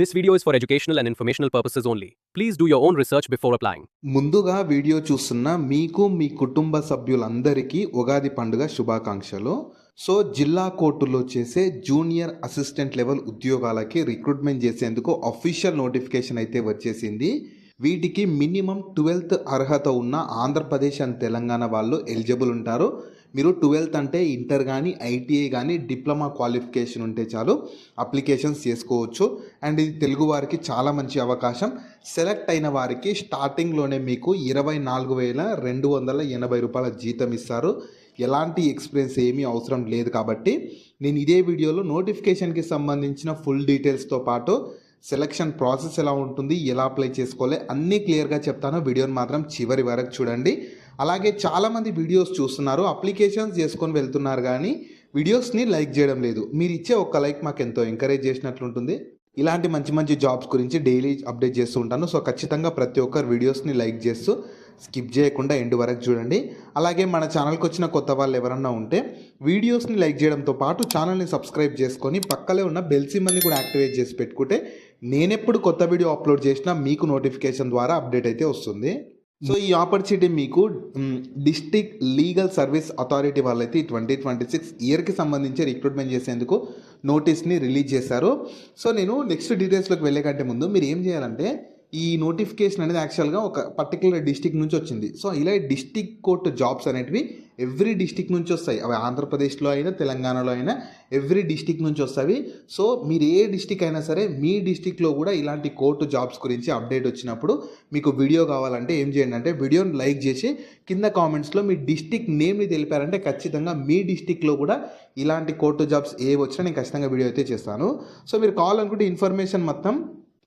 This video is for educational and informational purposes only. Please do your own research before applying. ముందుగా video చూస్తున్న మీకు మీ కుటుంబ సభ్యులందరికీ ఉగాది పండుగ శుభాకాంక్షలు. సో జిల్లా కోర్టులో చేసే జూనియర్ అసిస్టెంట్ లెవెల్ ఉద్యోగాలకి రిక్రూట్మెంట్ చేసేందుకు అఫీషియల్ నోటిఫికేషన్ అయితే వచ్చేసింది. వీటికి మినిమం 12th అర్హత ఉన్న ఆంధ్రప్రదేశ్ అండ్ తెలంగాణ వాళ్ళు ఎలిజిబుల్ ఉంటారు. మీరు 12th అంటే ఇంటర్ కానీ ఐటీఐ కానీ డిప్లొమా క్వాలిఫికేషన్ ఉంటే చాలు అప్లికేషన్స్ చేసుకోవచ్చు. అండ్ ఇది తెలుగు వారికి చాలా మంచి అవకాశం. సెలెక్ట్ అయిన వారికి స్టార్టింగ్లోనే మీకు 24,280 రూపాయల జీతం ఇస్తారు. ఎలాంటి ఎక్స్పీరియన్స్ ఏమీ అవసరం లేదు. కాబట్టి నేను ఇదే వీడియోలో నోటిఫికేషన్కి సంబంధించిన ఫుల్ డీటెయిల్స్తో పాటు సెలక్షన్ ప్రాసెస్ ఎలా ఉంటుంది, ఎలా అప్లై చేసుకోవాలి అన్నీ క్లియర్గా చెప్తాను. వీడియోని మాత్రం చివరి వరకు చూడండి. అలాగే చాలామంది వీడియోస్ చూస్తున్నారు, అప్లికేషన్స్ చేసుకొని వెళ్తున్నారు కానీ వీడియోస్ని లైక్ చేయడం లేదు. మీరు ఇచ్చే ఒక్క లైక్ మాకు ఎంతో ఎంకరేజ్ చేసినట్లుంటుంది. ఇలాంటి మంచి మంచి జాబ్స్ గురించి డైలీ అప్డేట్ చేస్తూ ఉంటాను. సో ఖచ్చితంగా ప్రతి ఒక్కరు వీడియోస్ని లైక్ చేస్తూ స్కిప్ చేయకుండా ఎండ్ వరకు చూడండి. అలాగే మన ఛానల్కి వచ్చిన కొత్త వాళ్ళు ఎవరన్నా ఉంటే వీడియోస్ని లైక్ చేయడంతో పాటు ఛానల్ని సబ్స్క్రైబ్ చేసుకొని పక్కనే ఉన్న బెల్ సింబల్ని కూడా యాక్టివేట్ చేసి పెట్టుకుంటే నేనెప్పుడు కొత్త వీడియో అప్లోడ్ చేసినా మీకు నోటిఫికేషన్ ద్వారా అప్డేట్ అయితే వస్తుంది. సో ఈ ఆపర్చునిటీ మీకు డిస్ట్రిక్ట్ లీగల్ సర్వీస్ అథారిటీ వాళ్ళైతే 2026 ఇయర్కి సంబంధించి రిక్రూట్మెంట్ చేసేందుకు నోటీస్ని రిలీజ్ చేశారు. సో నేను నెక్స్ట్ డీటెయిల్స్లోకి వెళ్ళే కంటే ముందు మీరు ఏం చేయాలంటే, ఈ నోటిఫికేషన్ అనేది యాక్చువల్గా ఒక పర్టికులర్ డిస్టిక్ నుంచి వచ్చింది. సో ఇలా డిస్టిక్ కోర్టు జాబ్స్ అనేటివి ఎవ్రీ డిస్టిక్ నుంచి వస్తాయి. అవి ఆంధ్రప్రదేశ్లో అయినా తెలంగాణలో అయినా ఎవ్రీ డిస్టిక్ నుంచి వస్తాయి. సో మీరు ఏ డిస్టిక్ అయినా సరే మీ డిస్టిక్లో కూడా ఇలాంటి కోర్టు జాబ్స్ గురించి అప్డేట్ వచ్చినప్పుడు మీకు వీడియో కావాలంటే ఏం చేయండి అంటే, వీడియోని లైక్ చేసి కింద కామెంట్స్లో మీ డిస్టిక్ నేమ్ని తెలిపారంటే ఖచ్చితంగా మీ డిస్టిక్లో కూడా ఇలాంటి కోర్టు జాబ్స్ ఏ వచ్చినా నేను ఖచ్చితంగా వీడియో అయితే చేస్తాను. సో మీరు కావాలనుకుంటే ఇన్ఫర్మేషన్ మొత్తం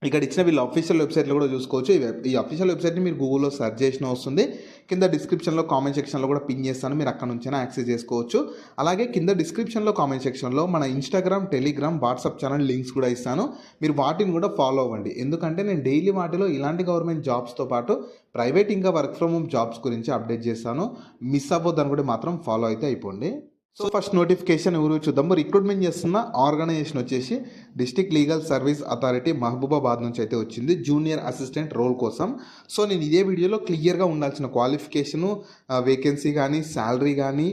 ఇక్కడ ఇచ్చిన వీళ్ళ అఫీషియల్ వెబ్సైట్లో కూడా చూసుకోవచ్చు. ఈ అఫీషియల్ వెబ్సైట్ని మీరు గూగుల్లో సెర్చ్ చేసిన వస్తుంది. కింద డిస్క్రిప్షన్లో కామెంట్ సెక్షన్లో కూడా పిన్ చేస్తాను, మీరు అక్కడ నుంచైనా యాక్సెస్ చేసుకోవచ్చు. అలాగే కింద డిస్క్రిప్షన్లో కామెంట్ సెక్షన్లో మన Instagram, Telegram, WhatsApp channel links కూడా ఇస్తాను. మీరు వాటిని కూడా ఫాలో అవ్వండి. ఎందుకంటే నేను డైలీ వాటిలో ఇలాంటి గవర్నమెంట్ జాబ్స్తో పాటు ప్రైవేట్ ఇంకా వర్క్ ఫ్రమ్ హోమ్ జాబ్స్ గురించి అప్డేట్ చేస్తాను. మిస్ అవ్వద్దని కూడా మాత్రం ఫాలో అయితే అయిపోండి. సో ఫస్ట్ నోటిఫికేషన్ ఎవరు చూద్దాము. రిక్రూట్మెంట్ చేస్తున్న ఆర్గనైజేషన్ వచ్చేసి district legal service authority Mahabubabad నుంచి అయితే వచ్చింది జూనియర్ అసిస్టెంట్ రోల్ కోసం. సో నేను ఇదే వీడియోలో క్లియర్గా ఉండాల్సిన క్వాలిఫికేషను, వేకెన్సీ కానీ శాలరీ కానీ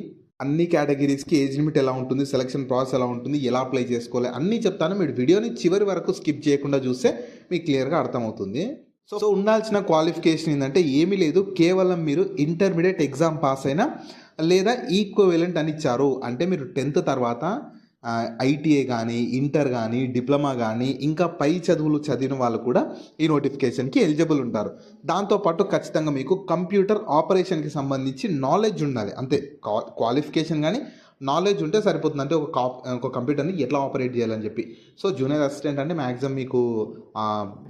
అన్ని కేటగిరీస్కి ఏజ్ లిమిట్ ఎలా ఉంటుంది, సెలక్షన్ ప్రాసెస్ ఎలా ఉంటుంది, ఎలా అప్లై చేసుకోవాలి అన్నీ చెప్తాను. మీరు వీడియోని చివరి వరకు స్కిప్ చేయకుండా చూస్తే మీకు క్లియర్గా అర్థమవుతుంది. సో ఉండాల్సిన క్వాలిఫికేషన్ ఏంటంటే ఏమీ లేదు, కేవలం మీరు ఇంటర్మీడియట్ ఎగ్జామ్ పాస్ అయినా లేదా ఈక్వలెంట్ అని ఇచ్చారు అంటే మీరు 10th తర్వాత ఐటీఐ కానీ ఇంటర్ కానీ డిప్లొమా కానీ ఇంకా పై చదువులు చదివిన వాళ్ళు కూడా ఈ నోటిఫికేషన్కి ఎలిజిబుల్ ఉంటారు. దాంతోపాటు ఖచ్చితంగా మీకు కంప్యూటర్ ఆపరేషన్కి సంబంధించి నాలెడ్జ్ ఉండాలి. అంతే, క్వాలిఫికేషన్ కానీ నాలెడ్జ్ ఉంటే సరిపోతుంది. అంటే ఒక కంప్యూటర్ని ఎట్లా ఆపరేట్ చేయాలని చెప్పి. సో జూనియర్ అసిస్టెంట్ అంటే మ్యాక్సిమం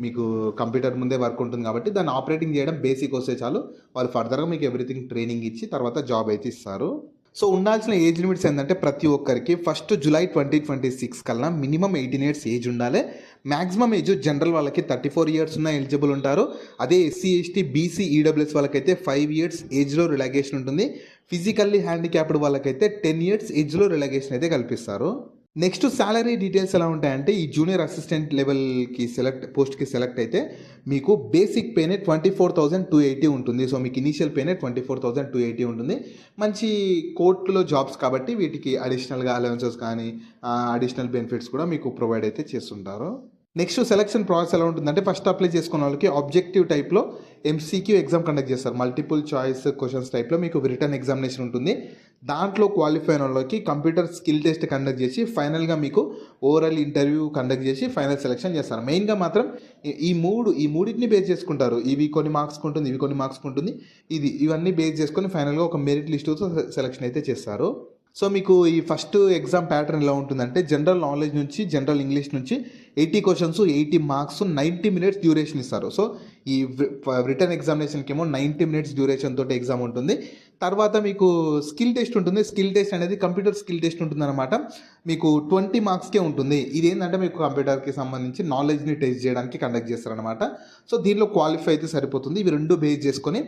మీకు కంప్యూటర్ ముందే వర్క్ ఉంటుంది కాబట్టి దాన్ని ఆపరేటింగ్ చేయడం బేసిక్ వస్తే చాలు. వాళ్ళు ఫర్దర్గా మీకు ఎవ్రీథింగ్ ట్రైనింగ్ ఇచ్చి తర్వాత జాబ్ అయితే ఇస్తారు. సో ఉండాల్సిన ఏజ్ లిమిట్స్ ఏంటంటే ప్రతి ఒక్కరికి 1st జూలై 2026 కల్లా మినిమం 18 years ఏజ్ ఉండాలి. మ్యాక్సిమం ఏజ్ జనరల్ వాళ్ళకి 34 years ఉన్న ఎలిజిబుల్ ఉంటారు. అదే ఎస్సీ, ఎస్టీ, బీసీ, ఈడబ్ల్యూఎస్ వాళ్ళకైతే 5 years ఏజ్లో రిలాక్సేషన్ ఉంటుంది. ఫిజికల్లీ హ్యాండిక్యాప్డ్ వాళ్ళకైతే 10 years ఏజ్లో రిలాక్సేషన్ అయితే కల్పిస్తారు. నెక్స్ట్ శాలరీ డీటెయిల్స్ ఎలా ఉంటాయంటే, ఈ జూనియర్ అసిస్టెంట్ లెవెల్కి పోస్ట్కి సెలెక్ట్ అయితే మీకు బేసిక్ పేనే 24,280 ఉంటుంది. సో మీకు ఇనీషియల్ పేనే 24,280 ఉంటుంది. మంచి కోర్టులో జాబ్స్ కాబట్టి వీటికి అడిషనల్గా అలవెన్సెస్ కానీ అడిషనల్ బెనిఫిట్స్ కూడా మీకు ప్రొవైడ్ అయితే చేస్తుంటారు. నెక్స్ట్ సెలక్షన్ ప్రాసెస్ ఎలా ఉంటుందంటే, ఫస్ట్ అప్లై చేసుకున్న వాళ్ళకి ఆబ్జెక్టివ్ టైప్లో ఎంసీక్యూ ఎగ్జామ్ కండక్ట్ చేస్తారు. మల్టిపుల్ చాయిస్ క్వశ్చన్స్ టైప్లో మీకు రిటర్న్ ఎగ్జామినేషన్ ఉంటుంది. దాంట్లో క్వాలిఫై అయిన వాళ్ళకి కంప్యూటర్ స్కిల్ టెస్ట్ కండక్ట్ చేసి ఫైనల్గా మీకు ఓవరాల్ ఇంటర్వ్యూ కండక్ట్ చేసి ఫైనల్ సెలెక్షన్ చేస్తారు. మెయిన్గా మాత్రం ఈ మూడింటిని బేస్ చేసుకుంటారు. ఇవి కొన్ని మార్క్స్ ఉంటుంది, ఇవి కొన్ని మార్క్స్ ఉంటుంది, ఇవన్నీ బేస్ చేసుకొని ఫైనల్గా ఒక మెరిట్ లిస్టుతో సెలెక్షన్ అయితే చేస్తారు. సో మీకు ఈ ఫస్ట్ ఎగ్జామ్ ప్యాటర్న్ ఎలా ఉంటుందంటే, జనరల్ నాలెడ్జ్ నుంచి జనరల్ ఇంగ్లీష్ నుంచి 80 questions, 80 marks, 90 minutes డ్యూరేషన్ ఇస్తారు. సో ఈ రిటర్న్ ఎగ్జామినేషన్కి ఏమో 90 minutes డ్యూరేషన్ తోటి ఎగ్జామ్ ఉంటుంది. తర్వాత మీకు స్కిల్ టెస్ట్ ఉంటుంది. స్కిల్ టెస్ట్ అనేది కంప్యూటర్ స్కిల్ టెస్ట్ ఉంటుందన్నమాట. మీకు 20 మార్క్స్కే ఉంటుంది. ఇదేంటంటే మీకు కంప్యూటర్కి సంబంధించి నాలెడ్జ్ని టెస్ట్ చేయడానికి కండక్ట్ చేస్తారనమాట. సో దీనిలో క్వాలిఫై అయితే సరిపోతుంది. ఇవి రెండు బేస్ చేసుకొని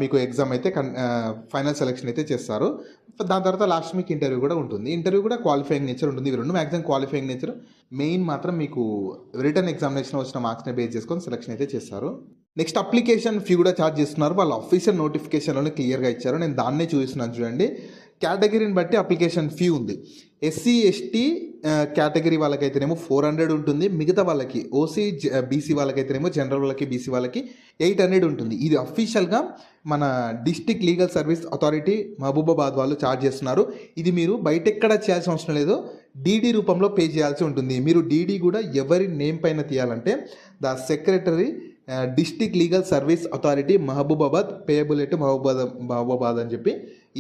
మీకు ఎగ్జామ్ అయితే ఫైనల్ సెలెక్షన్ అయితే చేస్తారు. దాని తర్వాత లాస్ట్ మీకు ఇంటర్వ్యూ కూడా ఉంటుంది. ఇంటర్వ్యూ కూడా క్వాలిఫైయింగ్ నేచర్ ఉంటుంది. ఇవి రెండు మ్యాక్సిమం క్వాలిఫైయింగ్ నేచర్. మెయిన్ మాత్రం మీకు రిటర్న్ ఎగ్జామినేషన్ వచ్చిన మార్క్స్ని బేస్ చేసుకొని సెలెక్షన్ అయితే చేస్తారు. నెక్స్ట్ అప్లికేషన్ ఫీ కూడా ఛార్జ్ చేస్తున్నారు. వాళ్ళ అఫీషియల్ నోటిఫికేషన్లోనే క్లియర్గా ఇచ్చారు. నేను దాన్నే చూపిస్తున్నాను చూడండి. కేటగిరీని బట్టి అప్లికేషన్ ఫీ ఉంది. ఎస్సీ ఎస్టీ కేటగిరీ వాళ్ళకైతేనేమో 400 ఉంటుంది. మిగతా వాళ్ళకి ఓసీ బీసీ వాళ్ళకైతేనేమో జనరల్ వాళ్ళకి బీసీ వాళ్ళకి 800 ఉంటుంది. ఇది అఫీషియల్గా మన district legal service authority Mahabubabad వాళ్ళు ఛార్జ్ చేస్తున్నారు. ఇది మీరు బయట ఎక్కడ చేయాల్సిన అవసరం లేదు. డీడీ రూపంలో పే చేయాల్సి ఉంటుంది. మీరు డీడీ కూడా ఎవరి నేమ్ పైన తీయాలంటే the secretary district legal service authority Mahabubabad payable at Mahabubabad అని చెప్పి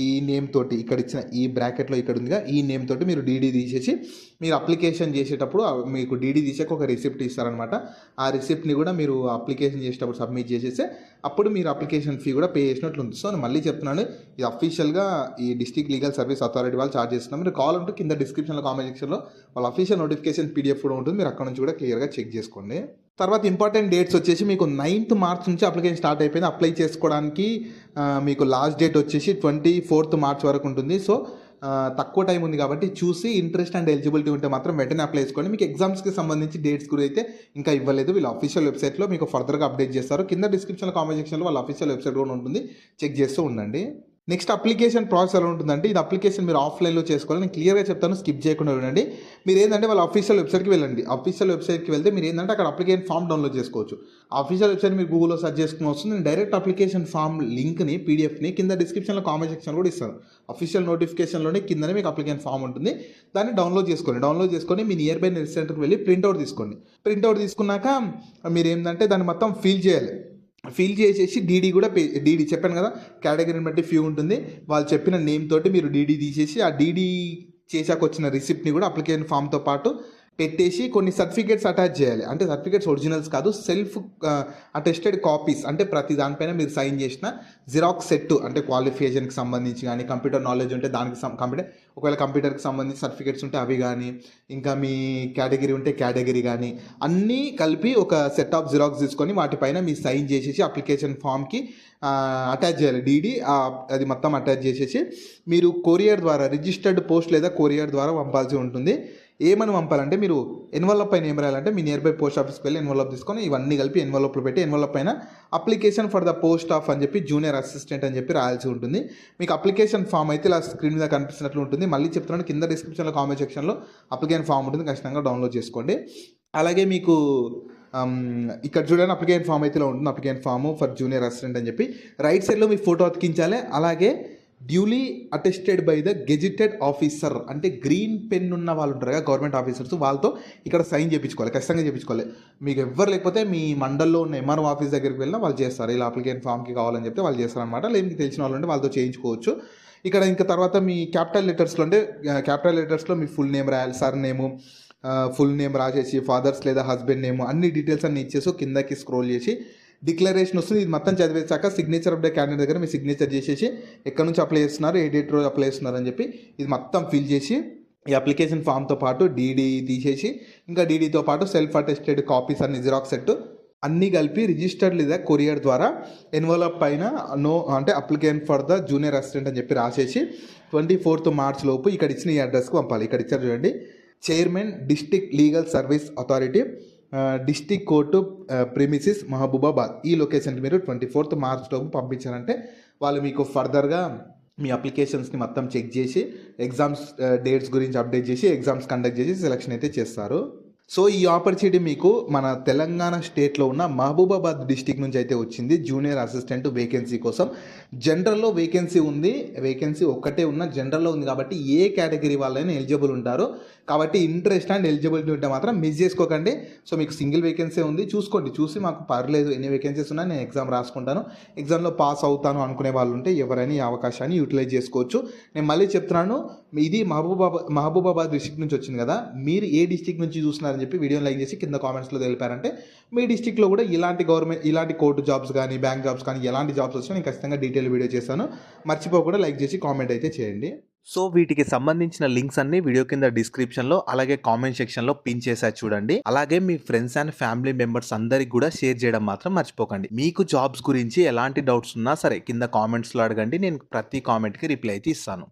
ఈ నేమ్ తోటి ఇక్కడ ఇచ్చిన ఈ బ్రాకెట్లో ఇక్కడ ఉందిగా ఈ నేమ్ తోటి మీరు డీడీ తీసేసి మీరు అప్లికేషన్ చేసేటప్పుడు మీకు డీడీ తీసాక ఒక రిసిప్ట్ ఇస్తారనమాట. ఆ రిసిప్ట్ని కూడా మీరు అప్లికేషన్ చేసేటప్పుడు సబ్మిట్ చేసేస్తే అప్పుడు మీరు అప్లికేషన్ ఫీ కూడా పే చేసినట్లు ఉంది. సో నేను మళ్ళీ చెప్తున్నాను, ఇది అఫీషియల్గా ఈ డిస్ట్రిక్ట్ లీగల్ సర్వీస్ అథారిటీ వాళ్ళు ఛార్జ్ చేస్తున్నాం. మీరు కావాలంటే కింద డిస్క్రిప్షన్లో కామెంట్ సెక్షన్లో వాళ్ళ అఫీషియల్ నోటిఫికేషన్ పీడిఎఫ్ కూడా ఉంటుంది. మీరు అక్కడ నుంచి కూడా క్లియర్గా చెక్ చేసుకోండి. తర్వాత ఇంపార్టెంట్ డేట్స్ వచ్చేసి మీకు 9th మార్చ్ నుంచి అప్లికేషన్ స్టార్ట్ అయిపోయింది. అప్లై చేసుకోవడానికి మీకు లాస్ట్ డేట్ వచ్చేసి 24th మార్చ్ వరకు ఉంటుంది. సో తక్కువ టైం ఉంది కాబట్టి చూసి ఇంట్రెస్ట్ అండ్ ఎలిజిబిలిటీ ఉంటే మాత్రం వెంటనే అప్లై చేసుకోండి. మీకు ఎగ్జామ్స్కి సంబంధించి డేట్స్ కూడా అయితే ఇంకా ఇవ్వలేదు. వీళ్ళ అఫీషియల్ వెబ్సైట్లో మీకు ఫర్దర్గా అప్డేట్ చేస్తారు. కింద డిస్క్రిప్షన్లో కామెంట్ సెక్షన్లో వాళ్ళ అఫీషియల్ వెబ్సైట్ కూడా ఉంటుంది. చెక్ చేస్తూ ఉండండి. నెక్స్ట్ అప్లికేషన్ ప్రాసెస్ ఎలా ఉంటుందంటే ఇది అప్లికేషన్ మీరు ఆఫ్లైన్లో చేసుకోవాలి. నేను క్లియర్గా చెప్తాను, స్కిప్ చేయకుండా వినండి. మీరు ఏంటంటే వాళ్ళ అఫీషియల్ వెబ్సైట్కి వెళ్ళండి. అఫీషియల్ వెబ్సైట్కి వెళ్తే మీరు ఏంటంటే అక్కడ అప్లికేషన్ ఫామ్ డౌన్లోడ్ చేసుకోవచ్చు. అఫీషియల్ వెబ్సైట్ మీరు గూగుల్లో సెర్చ్ చేసుకుని వస్తుంది. నేను డైరెక్ట్ అప్లికేషన్ ఫామ్ లింక్ని పీడిఎఫ్ని కింద డిస్క్రిప్షన్లో కామెంట్ సెక్షన్ కూడా ఇస్తాను. అఫీషియల్ నోటిఫికేషన్లోనే కిందనే మీకు అప్లికేషన్ ఫామ్ ఉంటుంది. దాన్ని డౌన్లోడ్ చేసుకొని మీ నియర్ బై నెట్ సెంటర్కి వెళ్ళి ప్రింట్అవుట్ తీసుకోండి. ప్రింట్అవుట్ తీసుకున్నాక మీరు ఏంటంటే దాన్ని మొత్తం ఫిల్ చేయాలి. ఫిల్ చేసేసి డీడీ కూడా డీడీ చెప్పాను కదా కేటగిరీని బట్టి ఫీ ఉంటుంది. వాళ్ళు చెప్పిన నేమ్ తోటి మీరు డీడీ తీసేసి ఆ డీడీ చేశాక వచ్చిన రిసిప్ట్ని కూడా అప్లికేషన్ ఫామ్తో పాటు పెట్టేసి కొన్ని సర్టిఫికేట్స్ అటాచ్ చేయాలి. అంటే సర్టిఫికేట్స్ ఒరిజినల్స్ కాదు, సెల్ఫ్ అటెస్టెడ్ కాపీస్. అంటే ప్రతి దానిపైన మీరు సైన్ చేసిన జిరాక్స్ సెట్, అంటే క్వాలిఫికేషన్కి సంబంధించి కానీ కంప్యూటర్ నాలెడ్జ్ ఉంటే దానికి ఒకవేళ కంప్యూటర్కి సంబంధించి సర్టిఫికేట్స్ ఉంటే అవి కానీ, ఇంకా మీ కేటగిరీ ఉంటే కేటగిరీ కానీ అన్నీ కలిపి ఒక సెట్ ఆఫ్ జిరాక్స్ తీసుకొని వాటిపైన మీ సైన్ చేసేసి అప్లికేషన్ ఫామ్కి అటాచ్ చేయాలి. డీడీ అది మొత్తం అటాచ్ చేసేసి మీరు కొరియర్ ద్వారా రిజిస్టర్డ్ పోస్ట్ లేదా కొరియర్ ద్వారా పంపాల్సి ఉంటుంది. ఏమని పంపాలంటే మీరు ఎన్వలప్ పైన ఏం రాయాలంటే మీ నియర్ బై పోస్ట్ ఆఫీస్కి వెళ్ళి ఎన్వలప్ తీసుకొని ఇవన్నీ కలిపి ఎన్వలప్లో పెట్టి ఎన్వలప్ పైన application for the post of అని చెప్పి జూనియర్ అసిస్టెంట్ అని చెప్పి రాయాల్సి ఉంటుంది. మీకు అప్లికేషన్ ఫామ్ అయితే ఇలా స్క్రీన్ మీద కనిపిస్తున్నట్లు ఉంటుంది. మళ్ళీ చెప్తున్నాను, కింద డిస్క్రిప్షన్లో కామెంట్ సెక్షన్లో అప్లికేషన్ ఫామ్ ఉంటుంది, ఖచ్చితంగా డౌన్లోడ్ చేసుకోండి. అలాగే మీకు ఇక్కడ చూడండి అప్లికేషన్ ఫామ్ అయితే ఇలా ఉంటుంది. Application form for junior assistant అని చెప్పి రైట్ సైడ్లో మీ ఫోటో అతికించాలి. అలాగే duly attested by the gazetted officer, అంటే గ్రీన్ పెన్ ఉన్న వాళ్ళు ఉంటారు కదా గవర్నమెంట్ ఆఫీసర్స్, వాళ్ళతో ఇక్కడ సైన్ చేయించుకోవాలి, ఖచ్చితంగా చేయించుకోవాలి. మీకు ఎవ్వరు లేకపోతే మీ మండల్లో ఉన్న ఎంఆర్ఓ ఆఫీస్ దగ్గరికి వెళ్ళినా వాళ్ళు చేస్తారు. ఇలా అప్లికేషన్ ఫామ్కి కావాలని చెప్తే వాళ్ళు చేస్తారనమాట. లేదు మీకు తెలిసిన వాళ్ళు ఉంటే వాళ్ళతో చేయించుకోవచ్చు. ఇక్కడ ఇంకా తర్వాత మీ క్యాపిటల్ లెటర్స్లో అంటే క్యాపిటల్ లెటర్స్లో మీ ఫుల్ నేమ్ రాయాలి, సర్ నేము, ఫుల్ నేమ్ రాసేసి ఫాదర్స్ లేదా హస్బెండ్ నేమ్ అన్ని డీటెయిల్స్ అన్ని ఇచ్చేసి కిందకి స్క్రోల్ చేసి డిక్లరేషన్ వస్తుంది. ఇది మొత్తం చదివేశాక సిగ్నేచర్ ఆఫ్ ద క్యాండిడేట్ దగ్గర మీ సిగ్నేచర్ చేసేసి ఎక్కడి నుంచి అప్లై చేస్తున్నారు, ఏ డేట్ రోజు అప్లై చేస్తున్నారు అని చెప్పి ఇది మొత్తం ఫిల్ చేసి ఈ అప్లికేషన్ ఫామ్తో పాటు డీడీ తీసేసి ఇంకా డీడీతో పాటు సెల్ఫ్ అటెస్టెడ్ కాపీస్ అన్ని జిరాక్స్ సెట్ అన్నీ కలిపి రిజిస్టర్డ్ లేదా కొరియర్ ద్వారా ఎన్వలప్ పైన అంటే application for the junior assistant అని చెప్పి రాసేసి 24th మార్చ్ లోపు ఇక్కడ ఇచ్చిన ఈ అడ్రస్కి పంపాలి. ఇక్కడ ఇచ్చారు చూడండి, chairman district legal service authority district court premises Mahabubabad, ఈ లొకేషన్కి మీరు 24th మార్చ్ లోపు పంపించారంటే వాళ్ళు మీకు ఫర్దర్గా మీ అప్లికేషన్స్ని మొత్తం చెక్ చేసి ఎగ్జామ్స్ డేట్స్ గురించి అప్డేట్ చేసి ఎగ్జామ్స్ కండక్ట్ చేసి సెలెక్షన్ అయితే చేస్తారు. సో ఈ ఆపర్చునిటీ మీకు మన తెలంగాణ స్టేట్లో ఉన్న మహబూబాబాద్ డిస్టిక్ నుంచి అయితే వచ్చింది జూనియర్ అసిస్టెంట్ వేకెన్సీ కోసం. జనరల్లో వేకెన్సీ ఉంది, వేకెన్సీ ఒక్కటే ఉన్న జనరల్లో ఉంది కాబట్టి ఏ కేటగిరీ వాళ్ళైనా ఎలిజిబుల్ ఉంటారు. కాబట్టి ఇంట్రెస్ట్ అండ్ ఎలిజిబిలిటీ ఉంటే మాత్రం మిస్ చేసుకోకండి. సో మీకు సింగిల్ వేకెన్సీ ఉంది, చూసుకోండి. చూసి మాకు పర్లేదు ఎన్ని వేకెన్సీస్ ఉన్నా నేను ఎగ్జామ్ రాసుకుంటాను, ఎగ్జామ్లో పాస్ అవుతాను అనుకునే వాళ్ళు ఉంటే ఎవరైనా ఈ అవకాశాన్ని యూటిలైజ్ చేసుకోవచ్చు. నేను మళ్ళీ చెప్తున్నాను, ఇది మహబూబాబాద్ డిస్ట్రిక్ట్ నుంచి వచ్చింది కదా, మీరు ఏ డిస్ట్రిక్ట్ నుంచి చూస్తున్నారని చెప్పి వీడియోని లైక్ చేసి కింద కామెంట్స్లో తెలిపారంటే మీ డిస్ట్రిక్ట్లో కూడా ఇలాంటి కోర్టు జాబ్స్ కానీ బ్యాంక్ జాబ్స్ కానీ ఎలాంటి జాబ్స్ వచ్చినా నేను ఖచ్చితంగా డీటెయిల్ వీడియో చేస్తాను. మర్చిపోకుండా లైక్ చేసి కామెంట్ అయితే చేయండి. సో వీటికి సంబంధించిన లింక్స్ అన్ని వీడియో కింద డిస్క్రిప్షన్లో అలాగే కామెంట్ సెక్షన్లో పిన్ చేశారు చూడండి. అలాగే మీ ఫ్రెండ్స్ అండ్ ఫ్యామిలీ మెంబర్స్ అందరికి కూడా షేర్ చేయడం మాత్రం మర్చిపోకండి. మీకు జాబ్స్ గురించి ఎలాంటి డౌట్స్ ఉన్నా సరే కింద కామెంట్స్లో అడగండి, నేను ప్రతి కామెంట్కి రిప్లై అయితే ఇస్తాను.